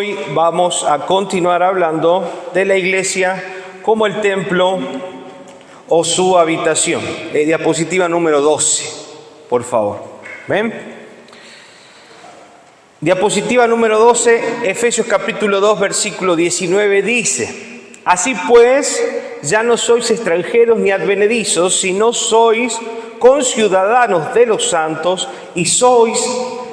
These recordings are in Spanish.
hoy vamos a continuar hablando de la iglesia como el templo o su habitación. Diapositiva número 12, por favor. ¿Ven? Diapositiva número 12, Efesios capítulo 2, versículo 19 dice: Así pues, ya no sois extranjeros ni advenedizos, sino sois conciudadanos de los santos y sois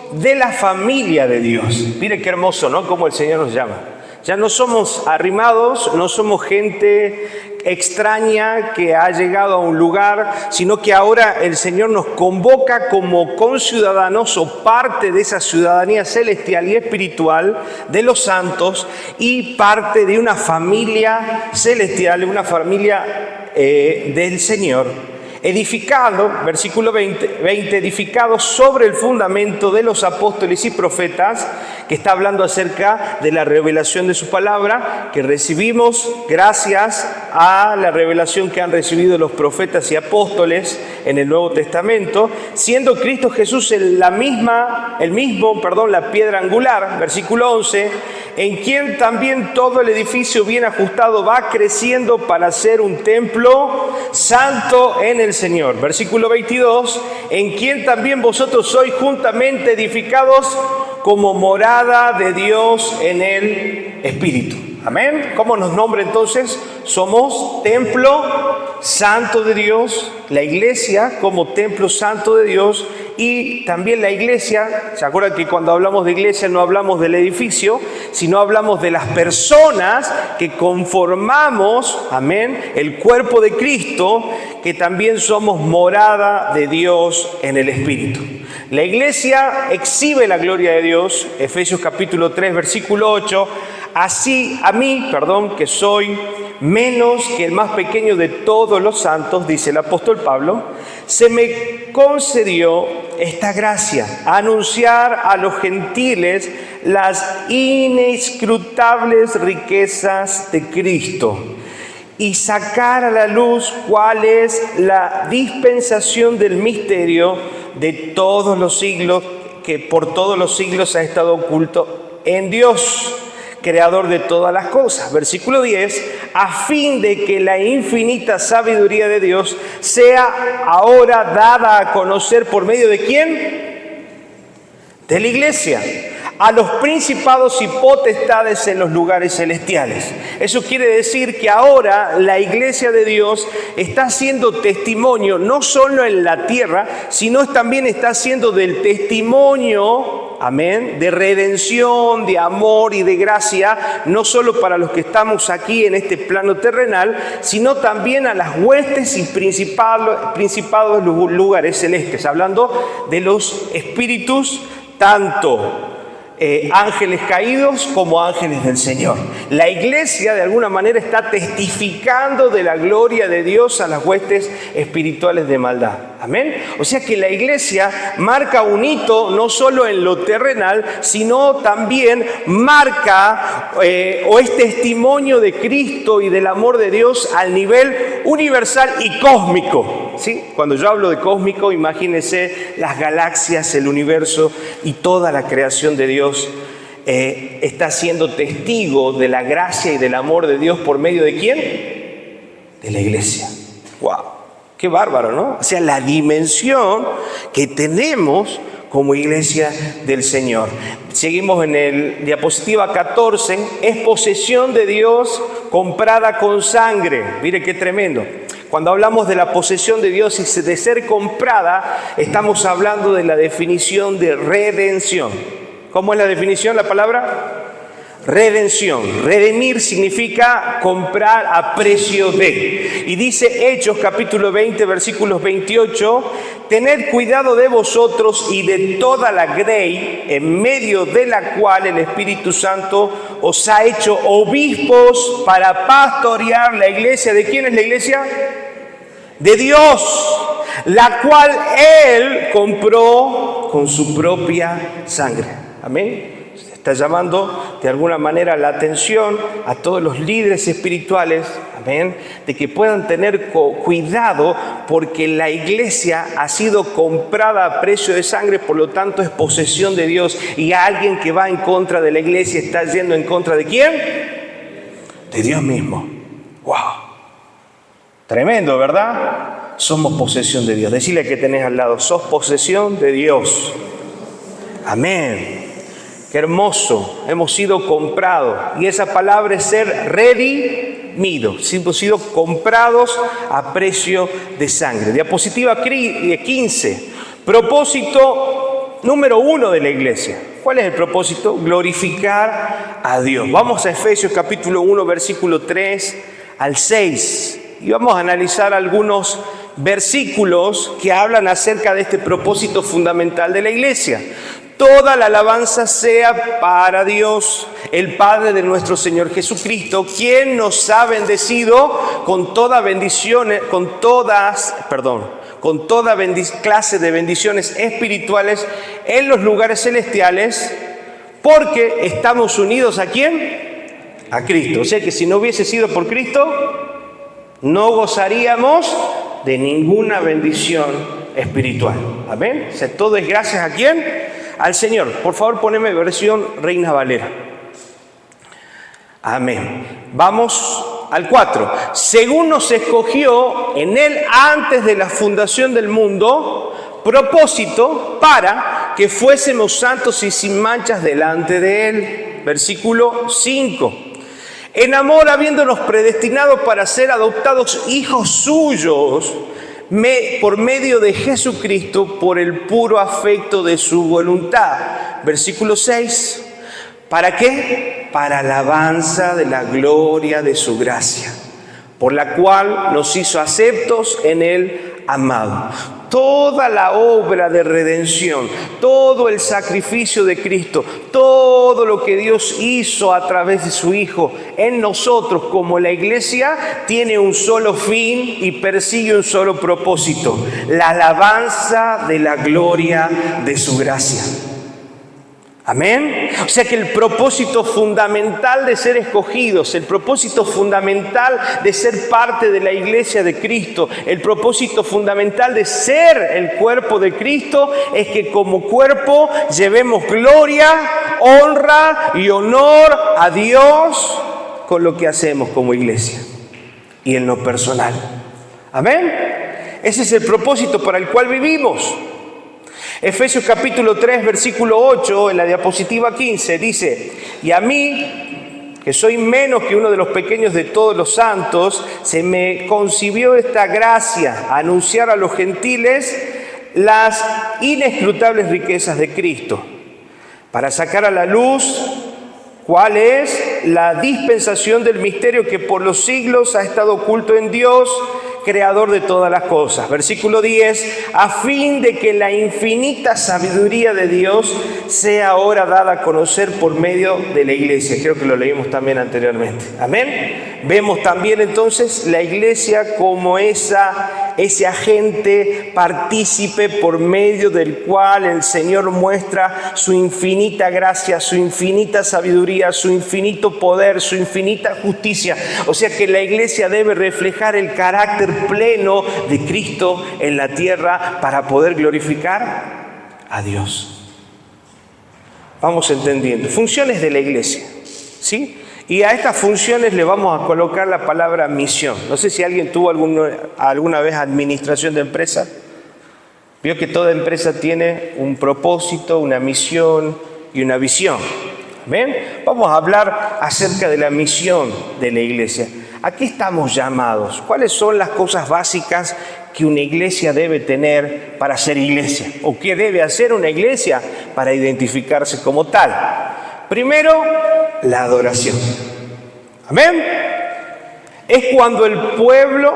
de la familia de Dios. Mire qué hermoso, ¿no? Como el Señor nos llama. Ya no somos arrimados, no somos gente extraña que ha llegado a un lugar, sino que ahora el Señor nos convoca como conciudadanos o parte de esa ciudadanía celestial y espiritual de los santos y parte de una familia celestial, una familia del Señor. Edificado, versículo 20, edificado sobre el fundamento de los apóstoles y profetas, que está hablando acerca de la revelación de su palabra, que recibimos gracias a la revelación que han recibido los profetas y apóstoles en el Nuevo Testamento, siendo Cristo Jesús la piedra angular, versículo 11, en quien también todo el edificio bien ajustado va creciendo para ser un templo santo en el Señor. Versículo 22, en quien también vosotros sois juntamente edificados como morada de Dios en el Espíritu. Amén. ¿Cómo nos nombra entonces? Somos templo santo de Dios, la iglesia como templo santo de Dios. Y también la iglesia, ¿se acuerdan que cuando hablamos de iglesia no hablamos del edificio, sino hablamos de las personas que conformamos, amén, el cuerpo de Cristo, que también somos morada de Dios en el Espíritu? La iglesia exhibe la gloria de Dios, Efesios capítulo 3, versículo 8, así a mí, que soy menos que el más pequeño de todos los santos, dice el apóstol Pablo, se me concedió esta gracia, anunciar a los gentiles las inescrutables riquezas de Cristo y sacar a la luz cuál es la dispensación del misterio de todos los siglos, que por todos los siglos ha estado oculto en Dios, creador de todas las cosas. Versículo 10, a fin de que la infinita sabiduría de Dios sea ahora dada a conocer por medio de ¿quién? De la iglesia, a los principados y potestades en los lugares celestiales. Eso quiere decir que ahora la iglesia de Dios está haciendo testimonio, no solo en la tierra, sino también está haciendo del testimonio, amén, de redención, de amor y de gracia, no solo para los que estamos aquí en este plano terrenal, sino también a las huestes y principados lugares celestes, hablando de los espíritus, tanto ángeles caídos como ángeles del Señor. La iglesia de alguna manera está testificando de la gloria de Dios a las huestes espirituales de maldad. Amén. O sea que la iglesia marca un hito no solo en lo terrenal, sino también marca o es testimonio de Cristo y del amor de Dios al nivel universal y cósmico. ¿Sí? Cuando yo hablo de cósmico, imagínense las galaxias, el universo y toda la creación de Dios está siendo testigo de la gracia y del amor de Dios por medio de ¿quién? De la iglesia. ¡Wow! ¡Qué bárbaro!, ¿no? O sea, la dimensión que tenemos como iglesia del Señor. Seguimos en el diapositiva 14, es posesión de Dios comprada con sangre. Mire qué tremendo. Cuando hablamos de la posesión de Dios y de ser comprada, estamos hablando de la definición de redención. ¿Cómo es la definición, la palabra? Redención. Redimir significa comprar a precio de. Y dice Hechos capítulo 20, versículos 28, tened cuidado de vosotros y de toda la grey en medio de la cual el Espíritu Santo os ha hecho obispos para pastorear la iglesia. ¿De quién es la iglesia? De Dios, la cual Él compró con su propia sangre. Amén. está llamando de alguna manera la atención a todos los líderes espirituales, amén, de que puedan tener cuidado porque la iglesia ha sido comprada a precio de sangre, por lo tanto es posesión de Dios, y alguien que va en contra de la iglesia está yendo en contra ¿de quién? De Dios mismo. ¡Wow! Tremendo, ¿verdad? Somos posesión de Dios. Decirle que tenés al lado, sos posesión de Dios. Amén. Qué hermoso, hemos sido comprados. Y esa palabra es ser redimido. Hemos sido comprados a precio de sangre. Diapositiva 15. Propósito número 1 de la iglesia. ¿Cuál es el propósito? Glorificar a Dios. Vamos a Efesios capítulo 1, versículo 3 al 6. Y vamos a analizar algunos versículos que hablan acerca de este propósito fundamental de la iglesia. Toda la alabanza sea para Dios, el Padre de nuestro Señor Jesucristo, quien nos ha bendecido con toda clase de bendiciones espirituales en los lugares celestiales, porque estamos unidos ¿a quién? A Cristo. O sea que si no hubiese sido por Cristo, no gozaríamos de ninguna bendición espiritual. Amén. O sea, todo es gracias ¿a quién? Al Señor. Por favor, poneme versión Reina Valera. Amén. Vamos al 4. Según nos escogió en Él antes de la fundación del mundo, propósito para que fuésemos santos y sin manchas delante de Él. Versículo 5. En amor, habiéndonos predestinado para ser adoptados hijos suyos, por medio de Jesucristo, por el puro afecto de su voluntad. Versículo 6. ¿Para qué? Para alabanza de la gloria de su gracia, por la cual nos hizo aceptos en el amado. Toda la obra de redención, todo el sacrificio de Cristo, todo lo que Dios hizo a través de su Hijo en nosotros como la iglesia, tiene un solo fin y persigue un solo propósito: la alabanza de la gloria de su gracia. Amén. O sea que el propósito fundamental de ser escogidos, el propósito fundamental de ser parte de la iglesia de Cristo, el propósito fundamental de ser el cuerpo de Cristo es que como cuerpo llevemos gloria, honra y honor a Dios con lo que hacemos como iglesia y en lo personal. Amén. Ese es el propósito para el cual vivimos. Efesios capítulo 3, versículo 8, en la diapositiva 15, dice: y a mí, que soy menos que uno de los pequeños de todos los santos, se me concibió esta gracia, a anunciar a los gentiles las inescrutables riquezas de Cristo, para sacar a la luz cuál es la dispensación del misterio que por los siglos ha estado oculto en Dios, creador de todas las cosas. Versículo 10, a fin de que la infinita sabiduría de Dios sea ahora dada a conocer por medio de la iglesia. Creo que lo leímos también anteriormente. Amén. Vemos también entonces la iglesia como ese agente partícipe por medio del cual el Señor muestra su infinita gracia, su infinita sabiduría, su infinito poder, su infinita justicia. O sea que la iglesia debe reflejar el carácter pleno de Cristo en la tierra para poder glorificar a Dios. Vamos entendiendo. Funciones de la iglesia, ¿sí? Y a estas funciones le vamos a colocar la palabra misión. No sé si alguien tuvo alguna vez administración de empresa. Vio que toda empresa tiene un propósito, una misión y una visión. ¿Ven? Vamos a hablar acerca de la misión de la iglesia. ¿A qué estamos llamados? ¿Cuáles son las cosas básicas que una iglesia debe tener para ser iglesia? ¿O qué debe hacer una iglesia para identificarse como tal? Primero, la adoración. Amén. Es cuando el pueblo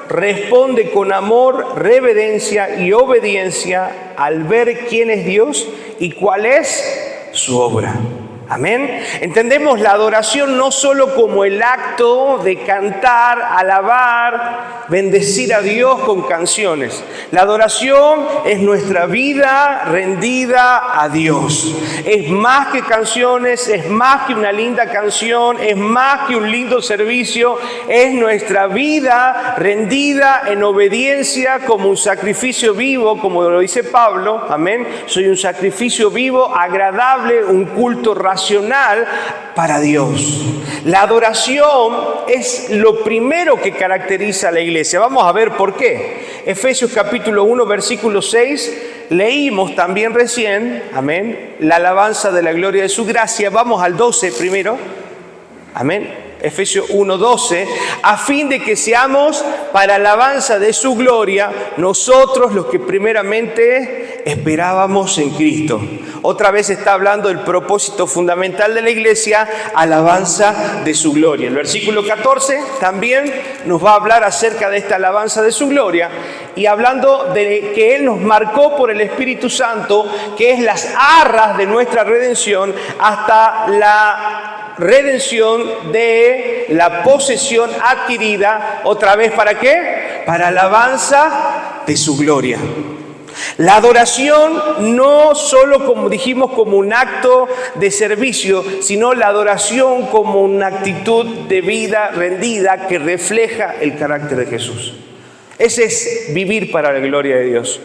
responde con amor, reverencia y obediencia al ver quién es Dios y cuál es su obra. Amén. Entendemos la adoración no solo como el acto de cantar, alabar, bendecir a Dios con canciones. La adoración es nuestra vida rendida a Dios. Es más que canciones, es más que una linda canción, es más que un lindo servicio. Es nuestra vida rendida en obediencia como un sacrificio vivo, como lo dice Pablo. Amén. Soy un sacrificio vivo, agradable, un culto racional para Dios. La adoración es lo primero que caracteriza a la iglesia. Vamos a ver por qué. Efesios capítulo 1, versículo 6, leímos también recién, amén, la alabanza de la gloria de su gracia. Vamos al 12 primero, amén. Efesios 1:12, a fin de que seamos para alabanza de su gloria, nosotros los que primeramente esperábamos en Cristo. Otra vez está hablando del propósito fundamental de la iglesia, alabanza de su gloria. El versículo 14 también nos va a hablar acerca de esta alabanza de su gloria y hablando de que Él nos marcó por el Espíritu Santo, que es las arras de nuestra redención hasta la redención de la posesión adquirida, otra vez ¿para qué? Para alabanza de su gloria. La adoración no solo, como dijimos, como un acto de servicio, sino la adoración como una actitud de vida rendida que refleja el carácter de Jesús. Ese es vivir para la gloria de Dios.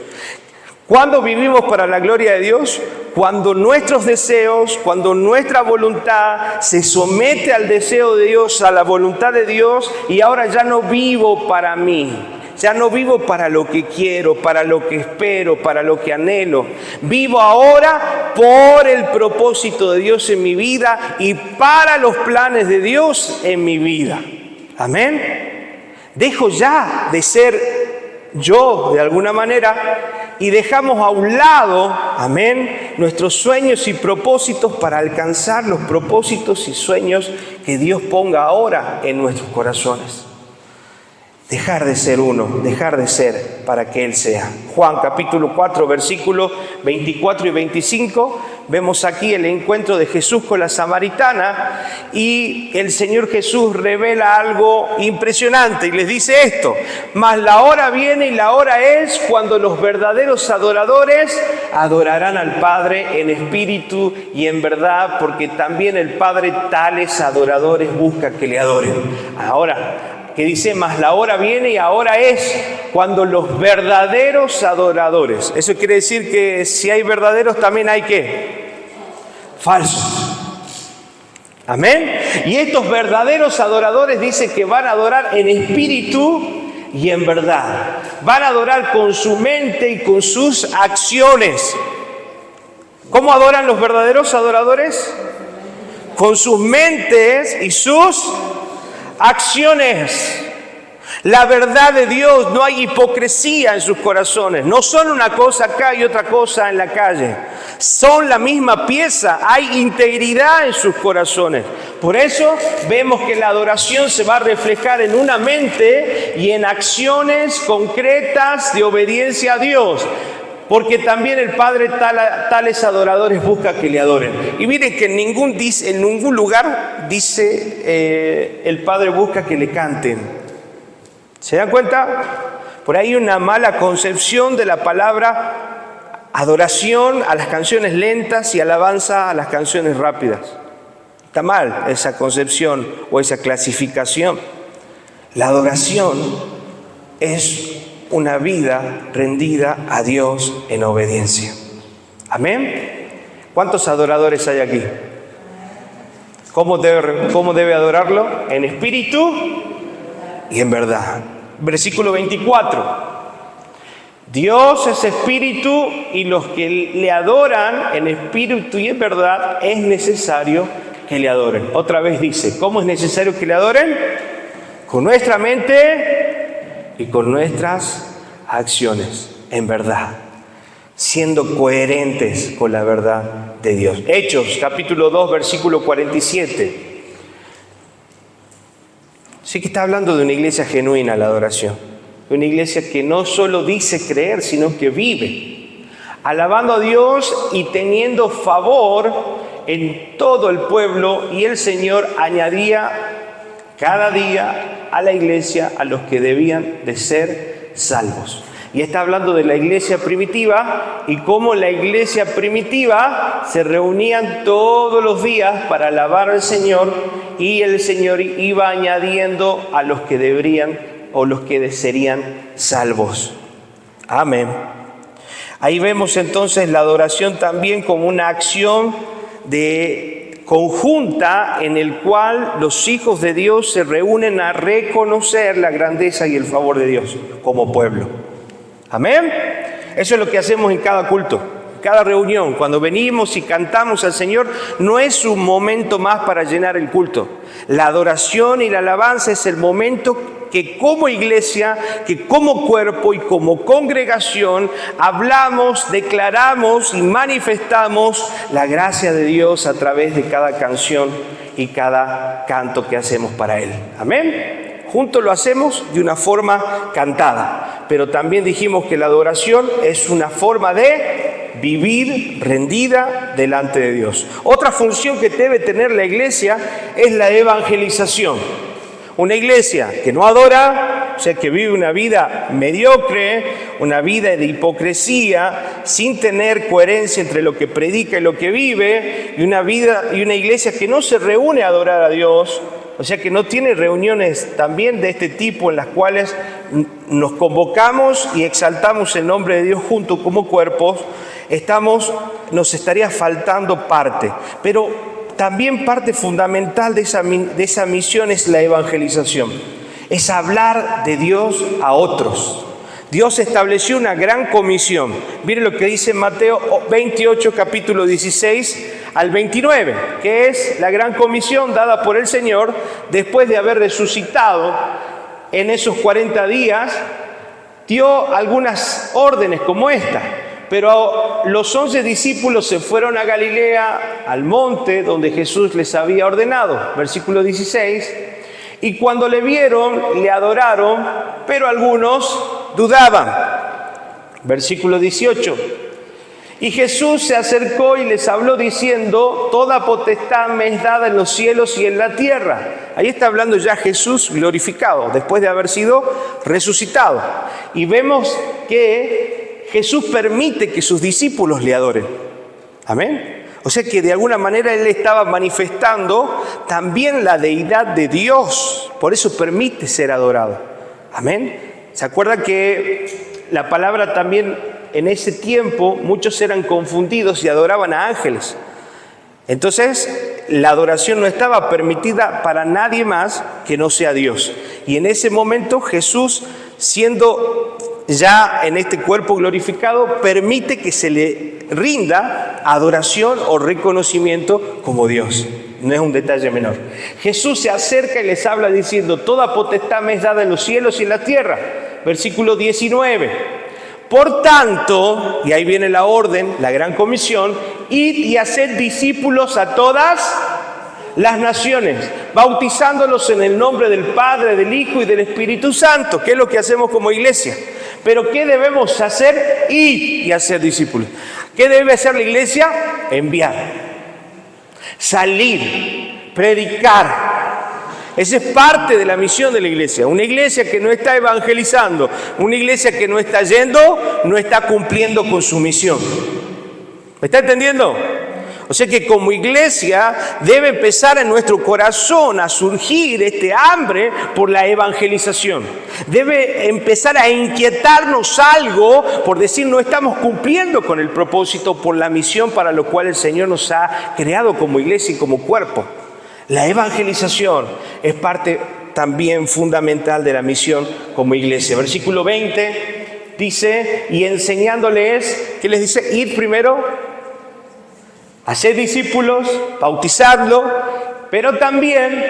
¿Cuándo vivimos para la gloria de Dios? Cuando nuestros deseos, cuando nuestra voluntad se somete al deseo de Dios, a la voluntad de Dios, y ahora ya no vivo para mí, ya no vivo para lo que quiero, para lo que espero, para lo que anhelo. Vivo ahora por el propósito de Dios en mi vida y para los planes de Dios en mi vida. Amén. Dejo ya de ser yo de alguna manera y dejamos a un lado, amén, nuestros sueños y propósitos para alcanzar los propósitos y sueños que Dios ponga ahora en nuestros corazones. Dejar de ser uno, dejar de ser para que Él sea. Juan capítulo 4, versículos 24 y 25, vemos aquí el encuentro de Jesús con la samaritana y el Señor Jesús revela algo impresionante y les dice esto: mas la hora viene y la hora es cuando los verdaderos adoradores adorarán al Padre en espíritu y en verdad, porque también el Padre tales adoradores busca que le adoren. Ahora, que dice, mas la hora viene y ahora es cuando los verdaderos adoradores. Eso quiere decir que si hay verdaderos también hay ¿qué? Falsos. Amén. Y estos verdaderos adoradores dice que van a adorar en espíritu y en verdad. Van a adorar con su mente y con sus acciones. ¿Cómo adoran los verdaderos adoradores? Con sus mentes y sus acciones. La verdad de Dios, no hay hipocresía en sus corazones. No son una cosa acá y otra cosa en la calle. Son la misma pieza. Hay integridad en sus corazones. Por eso vemos que la adoración se va a reflejar en una mente y en acciones concretas de obediencia a Dios. Porque también el Padre tales adoradores busca que le adoren. Y miren que en ningún lugar dice el Padre busca que le canten. ¿Se dan cuenta? Por ahí hay una mala concepción de la palabra adoración a las canciones lentas y alabanza a las canciones rápidas. Está mal esa concepción o esa clasificación. La adoración es una vida rendida a Dios en obediencia. Amén. ¿Cuántos adoradores hay aquí? ¿Cómo debe adorarlo? En espíritu y en verdad. Versículo 24. Dios es espíritu y los que le adoran en espíritu y en verdad es necesario que le adoren. Otra vez dice, ¿cómo es necesario que le adoren? Con nuestra mente y con nuestras acciones, en verdad, siendo coherentes con la verdad de Dios. Hechos, capítulo 2, versículo 47. Sí que está hablando de una iglesia genuina, la adoración. Una iglesia que no solo dice creer, sino que vive, alabando a Dios y teniendo favor en todo el pueblo, y el Señor añadía cada día a la iglesia a los que debían de ser salvos. Y está hablando de la iglesia primitiva y cómo la iglesia primitiva se reunían todos los días para alabar al Señor, y el Señor iba añadiendo a los que deberían o los que serían salvos. Amén. Ahí vemos entonces la adoración también como una acción conjunta en el cual los hijos de Dios se reúnen a reconocer la grandeza y el favor de Dios como pueblo. Amén. Eso es lo que hacemos en cada culto, cada reunión. Cuando venimos y cantamos al Señor, no es un momento más para llenar el culto. La adoración y la alabanza es el momento que como iglesia, que como cuerpo y como congregación hablamos, declaramos y manifestamos la gracia de Dios a través de cada canción y cada canto que hacemos para Él. Amén. Juntos lo hacemos de una forma cantada, pero también dijimos que la adoración es una forma de vivir rendida delante de Dios. Otra función que debe tener la iglesia es la evangelización. Una iglesia que no adora, o sea, que vive una vida mediocre, una vida de hipocresía, sin tener coherencia entre lo que predica y lo que vive, y una iglesia que no se reúne a adorar a Dios, o sea, que no tiene reuniones también de este tipo en las cuales nos convocamos y exaltamos el nombre de Dios juntos como cuerpos, nos estaría faltando parte. Pero también parte fundamental de esa misión es la evangelización. Es hablar de Dios a otros. Dios estableció una gran comisión. Miren lo que dice Mateo 28, capítulo 16 al 29, que es la gran comisión dada por el Señor después de haber resucitado en esos 40 días. Dio algunas órdenes como esta. Pero los 11 discípulos se fueron a Galilea, al monte donde Jesús les había ordenado. Versículo 16. Y cuando le vieron, le adoraron, pero algunos dudaban. Versículo 18. Y Jesús se acercó y les habló diciendo: toda potestad me es dada en los cielos y en la tierra. Ahí está hablando ya Jesús glorificado, después de haber sido resucitado. Y vemos que Jesús permite que sus discípulos le adoren. Amén. O sea que de alguna manera Él estaba manifestando también la deidad de Dios. Por eso permite ser adorado. Amén. ¿Se acuerdan que la palabra también en ese tiempo muchos eran confundidos y adoraban a ángeles? Entonces la adoración no estaba permitida para nadie más que no sea Dios. Y en ese momento Jesús, siendo ya en este cuerpo glorificado, permite que se le rinda adoración o reconocimiento como Dios. No es un detalle menor. Jesús se acerca y les habla diciendo: toda potestad me es dada en los cielos y en la tierra. Versículo 19. Por tanto, y ahí viene la orden, la gran comisión: id y haced discípulos a todas las naciones, bautizándolos en el nombre del Padre, del Hijo y del Espíritu Santo, que es lo que hacemos como iglesia. Pero ¿qué debemos hacer? Ir y hacer discípulos. ¿Qué debe hacer la iglesia? Enviar, salir, predicar. Esa es parte de la misión de la iglesia. Una iglesia que no está evangelizando, una iglesia que no está yendo, no está cumpliendo con su misión. ¿Me está entendiendo? O sea que como iglesia debe empezar en nuestro corazón a surgir este hambre por la evangelización. Debe empezar a inquietarnos algo por decir: no estamos cumpliendo con el propósito, por la misión para lo cual el Señor nos ha creado como iglesia y como cuerpo. La evangelización es parte también fundamental de la misión como iglesia. Versículo 20 dice: y enseñándoles, ¿qué les dice? Ir primero, hacer discípulos, bautizarlos, pero también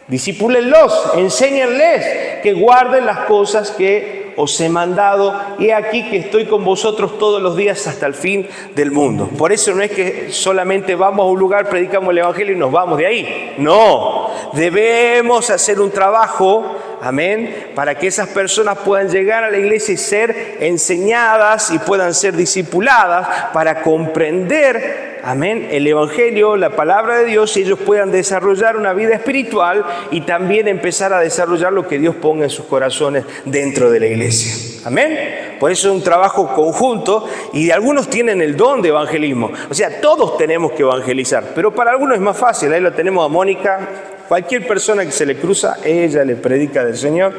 discípulenlos, enséñenles que guarden las cosas que os he mandado. Y aquí que estoy con vosotros todos los días hasta el fin del mundo. Por eso no es que solamente vamos a un lugar, predicamos el evangelio y nos vamos de ahí. No, debemos hacer un trabajo, amén, para que esas personas puedan llegar a la iglesia y ser enseñadas y puedan ser discipuladas para comprender, amén, el Evangelio, la palabra de Dios, y ellos puedan desarrollar una vida espiritual y también empezar a desarrollar lo que Dios ponga en sus corazones dentro de la iglesia. Amén. Por eso es un trabajo conjunto y algunos tienen el don de evangelismo. O sea, todos tenemos que evangelizar, pero para algunos es más fácil. Ahí lo tenemos a Mónica. Cualquier persona que se le cruza, ella le predica del Señor.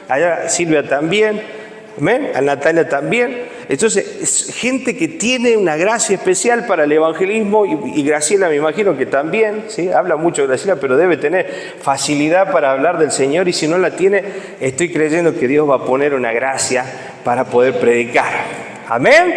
Allá Silvia también. Amén. A Natalia también. Entonces, es gente que tiene una gracia especial para el evangelismo y Graciela me imagino que también, ¿sí? Habla mucho Graciela, pero debe tener facilidad para hablar del Señor y si no la tiene, estoy creyendo que Dios va a poner una gracia para poder predicar. Amén.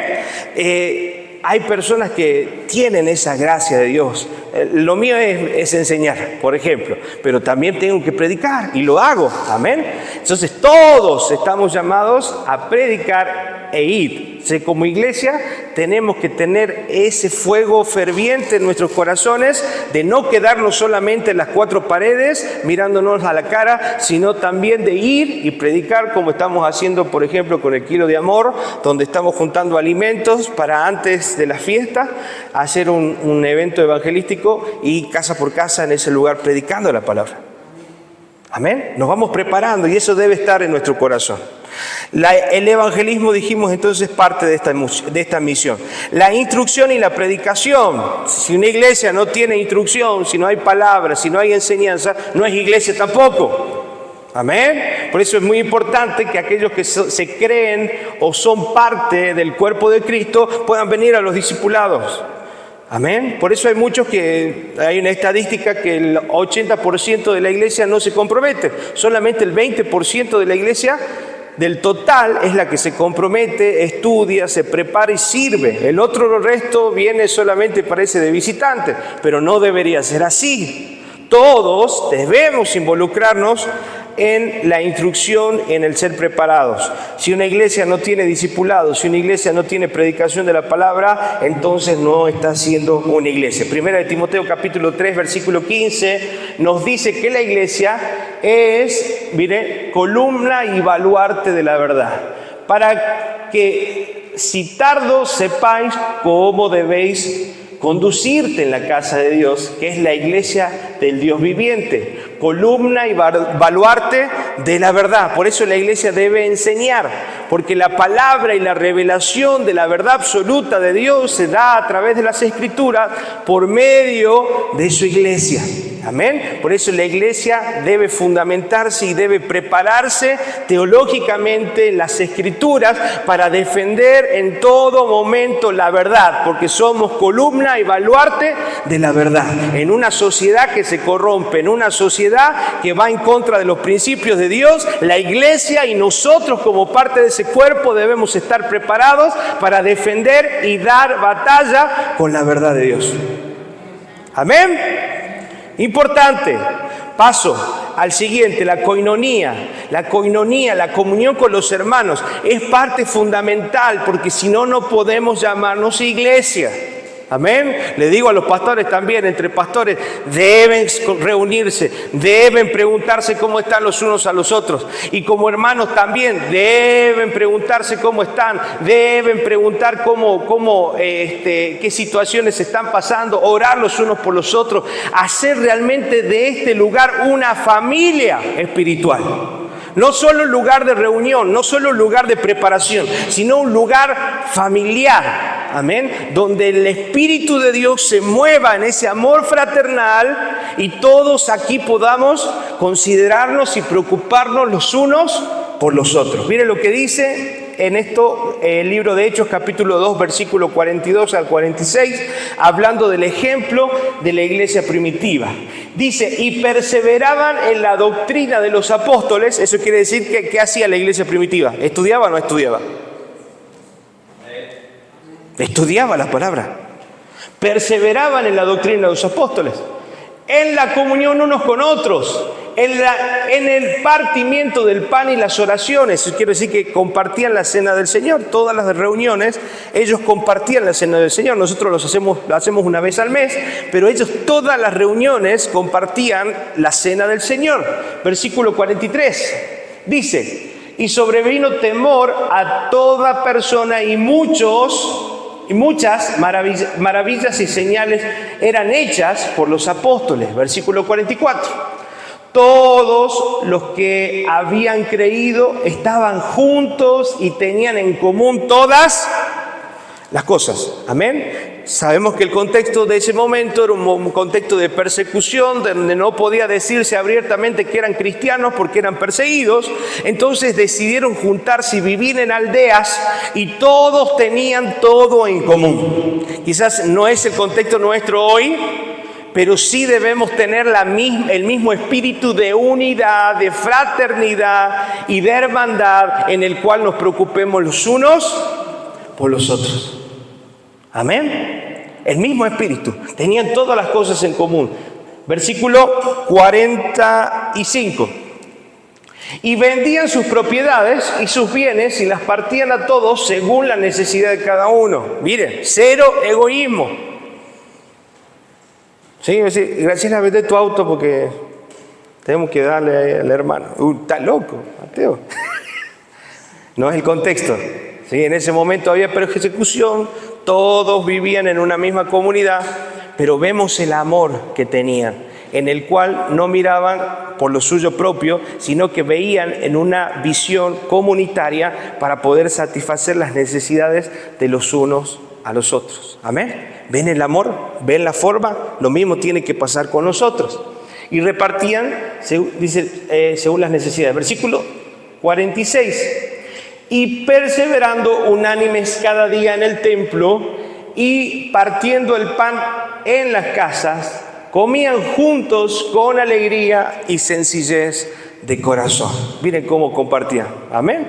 Hay personas que tienen esa gracia de Dios. Lo mío es enseñar, por ejemplo, pero también tengo que predicar y lo hago. Amén. Entonces todos estamos llamados a predicar e ir. Como iglesia tenemos que tener ese fuego ferviente en nuestros corazones de no quedarnos solamente en las cuatro paredes mirándonos a la cara, sino también de ir y predicar como estamos haciendo, por ejemplo, con el Kilo de Amor, donde estamos juntando alimentos para antes de la fiesta, hacer un evento evangelístico y casa por casa en ese lugar predicando la palabra. Amén. Nos vamos preparando y eso debe estar en nuestro corazón. El evangelismo, dijimos entonces, parte de esta misión. La instrucción y la predicación. Si una iglesia no tiene instrucción, si no hay palabra, si no hay enseñanza, no es iglesia tampoco. Amén. Por eso es muy importante que aquellos que se creen o son parte del cuerpo de Cristo puedan venir a los discipulados. Amén. Por eso hay muchos hay una estadística que el 80% de la iglesia no se compromete. Solamente el 20% de la iglesia del total es la que se compromete, estudia, se prepara y sirve. El otro resto viene solamente, parece, de visitante, pero no debería ser así. Todos debemos involucrarnos en la instrucción, en el ser preparados. Si una iglesia no tiene discipulados, si una iglesia no tiene predicación de la palabra, entonces no está siendo una iglesia. Primera de Timoteo capítulo 3 versículo 15 nos dice que la iglesia es, mire, columna y baluarte de la verdad, para que si tardo sepáis cómo debéis conducirte en la casa de Dios, que es la iglesia del Dios viviente, columna y baluarte de la verdad. Por eso la iglesia debe enseñar, porque la palabra y la revelación de la verdad absoluta de Dios se da a través de las Escrituras por medio de su iglesia. Amén. Por eso la iglesia debe fundamentarse y debe prepararse teológicamente en las Escrituras para defender en todo momento la verdad, porque somos columna y baluarte de la verdad. En una sociedad que se corrompe, en una sociedad que va en contra de los principios de Dios, la iglesia y nosotros como parte de ese cuerpo debemos estar preparados para defender y dar batalla con la verdad de Dios. Amén. Importante. Paso al siguiente, la coinonía. La coinonía, la comunión con los hermanos, es parte fundamental, porque si no, no podemos llamarnos iglesia. Amén. Le digo a los pastores también, entre pastores deben reunirse, deben preguntarse cómo están los unos a los otros. Y como hermanos también deben preguntarse cómo están, deben preguntar qué situaciones están pasando, orar los unos por los otros, hacer realmente de este lugar una familia espiritual. No solo un lugar de reunión, no solo un lugar de preparación, sino un lugar familiar, amén, donde el Espíritu de Dios se mueva en ese amor fraternal y todos aquí podamos considerarnos y preocuparnos los unos por los otros. Miren lo que dice en esto el libro de Hechos capítulo 2 versículo 42 al 46, hablando del ejemplo de la iglesia primitiva. Dice, y perseveraban en la doctrina de los apóstoles. Eso quiere decir que ¿qué hacía la iglesia primitiva? ¿Estudiaba o no estudiaba? Estudiaba la palabra. Perseveraban en la doctrina de los apóstoles, en la comunión unos con otros, en el partimiento del pan y las oraciones. Eso quiere decir que compartían la cena del Señor. Todas las reuniones, ellos compartían la cena del Señor. Nosotros lo hacemos una vez al mes, pero ellos todas las reuniones compartían la cena del Señor. Versículo 43 dice, y sobrevino temor a toda persona y muchos y muchas maravillas y señales eran hechas por los apóstoles. Versículo 44. Todos los que habían creído estaban juntos y tenían en común todas las cosas. Amén. Sabemos que el contexto de ese momento era un contexto de persecución, donde no podía decirse abiertamente que eran cristianos porque eran perseguidos. Entonces decidieron juntarse y vivir en aldeas y todos tenían todo en común. Quizás no es el contexto nuestro hoy, pero sí debemos tener el mismo espíritu de unidad, de fraternidad y de hermandad en el cual nos preocupemos los unos por los otros. Amén. El mismo espíritu. Tenían todas las cosas en común. Versículo 45. Y vendían sus propiedades y sus bienes y las partían a todos según la necesidad de cada uno. Miren, cero egoísmo. Sí, Graciela, vete tu auto porque tenemos que darle al hermano. Está loco, Mateo. No es el contexto. Sí, en ese momento había persecución, todos vivían en una misma comunidad, pero vemos el amor que tenían, en el cual no miraban por lo suyo propio, sino que veían en una visión comunitaria para poder satisfacer las necesidades de los unos a los otros. Amén. ¿Ven el amor? ¿Ven la forma? Lo mismo tiene que pasar con nosotros. Y repartían, según las necesidades. Versículo 46. Y perseverando unánimes cada día en el templo y partiendo el pan en las casas, comían juntos con alegría y sencillez de corazón. Miren cómo compartían. Amén.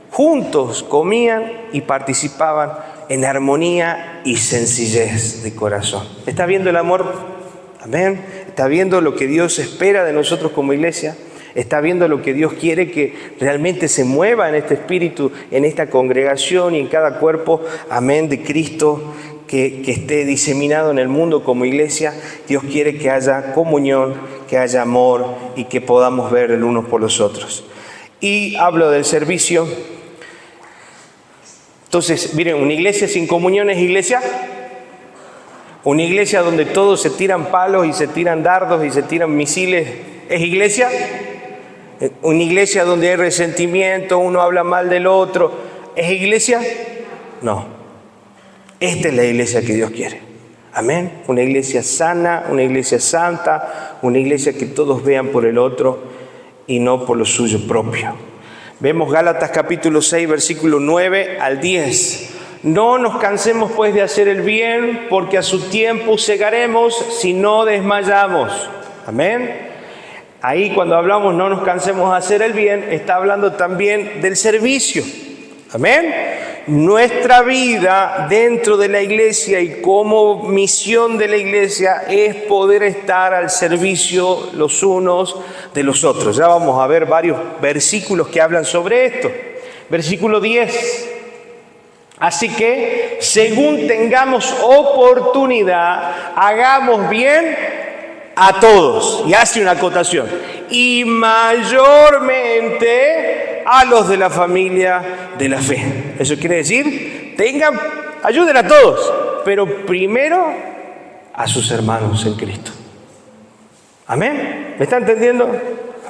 Juntos comían y participaban en armonía y sencillez de corazón. ¿Está viendo el amor? Amén. ¿Está viendo lo que Dios espera de nosotros como iglesia? ¿Está viendo lo que Dios quiere que realmente se mueva en este espíritu, en esta congregación y en cada cuerpo, amén, de Cristo que esté diseminado en el mundo como iglesia? Dios quiere que haya comunión, que haya amor y que podamos ver el uno por los otros. Y hablo del servicio. Entonces, miren, una iglesia sin comunión es iglesia. Una iglesia donde todos se tiran palos y se tiran dardos y se tiran misiles, ¿es iglesia? Una iglesia donde hay resentimiento, uno habla mal del otro, ¿es iglesia? No. Esta es la iglesia que Dios quiere. Amén. Una iglesia sana, una iglesia santa, una iglesia que todos vean por el otro y no por lo suyo propio. Vemos Gálatas capítulo 6, versículo 9 al 10. No nos cansemos pues de hacer el bien, porque a su tiempo segaremos si no desmayamos. Amén. Ahí cuando hablamos no nos cansemos de hacer el bien, está hablando también del servicio. Amén. Nuestra vida dentro de la iglesia y como misión de la iglesia es poder estar al servicio los unos de los otros. Ya vamos a ver varios versículos que hablan sobre esto. Versículo 10. Así que, según tengamos oportunidad, hagamos bien a todos. Y hace una acotación. Y mayormente a los de la familia de la fe. Eso quiere decir, ayuden a todos, pero primero a sus hermanos en Cristo. Amén. ¿Me está entendiendo?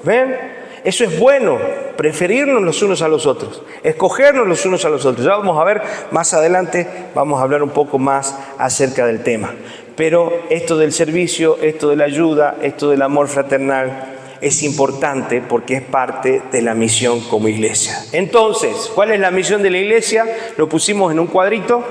Amén. Eso es bueno, preferirnos los unos a los otros, escogernos los unos a los otros. Ya vamos a ver más adelante, vamos a hablar un poco más acerca del tema. Pero esto del servicio, esto de la ayuda, esto del amor fraternal es importante porque es parte de la misión como iglesia. Entonces, ¿cuál es la misión de la iglesia? Lo pusimos en un cuadrito.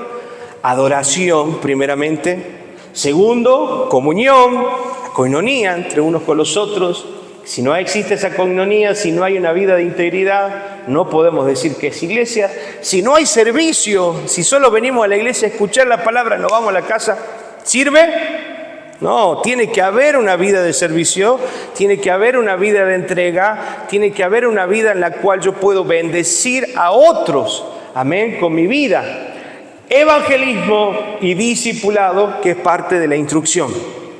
Adoración, primeramente. Segundo, comunión, coinonía entre unos con los otros. Si no existe esa coinonía, si no hay una vida de integridad, no podemos decir que es iglesia. Si no hay servicio, si solo venimos a la iglesia a escuchar la palabra, nos vamos a la casa, ¿sirve? No, tiene que haber una vida de servicio, tiene que haber una vida de entrega, tiene que haber una vida en la cual yo puedo bendecir a otros, amén, con mi vida. Evangelismo y discipulado, que es parte de la instrucción,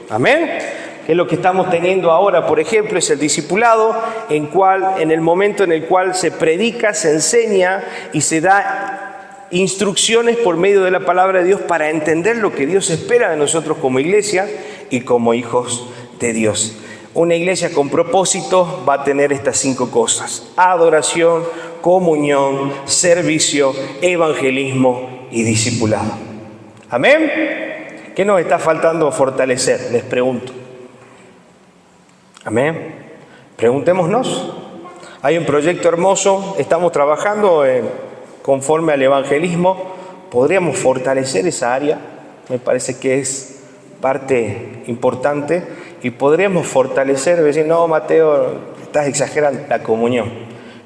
amén. Que es lo que estamos teniendo ahora, por ejemplo, es el discipulado, en el momento en el cual se predica, se enseña y se da instrucciones por medio de la palabra de Dios para entender lo que Dios espera de nosotros como iglesia y como hijos de Dios. Una iglesia con propósito va a tener estas 5 cosas: adoración, comunión, servicio, evangelismo y discipulado. ¿Amén? ¿Qué nos está faltando fortalecer? Les pregunto. ¿Amén? Preguntémonos. Hay un proyecto hermoso, estamos trabajando conforme al evangelismo. ¿Podríamos fortalecer esa área? Me parece que es parte importante. Y podríamos fortalecer, decir, no, Mateo, estás exagerando, la comunión.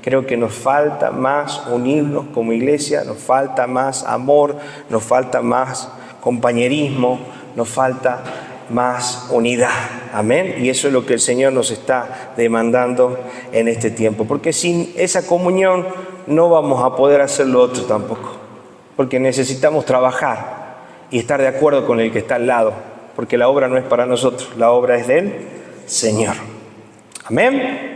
Creo que nos falta más unirnos como iglesia, nos falta más amor, nos falta más compañerismo, nos falta más unidad. Amén. Y eso es lo que el Señor nos está demandando en este tiempo. Porque sin esa comunión no vamos a poder hacer lo otro tampoco. Porque necesitamos trabajar y estar de acuerdo con el que está al lado. Porque la obra no es para nosotros, la obra es del Señor. Amén.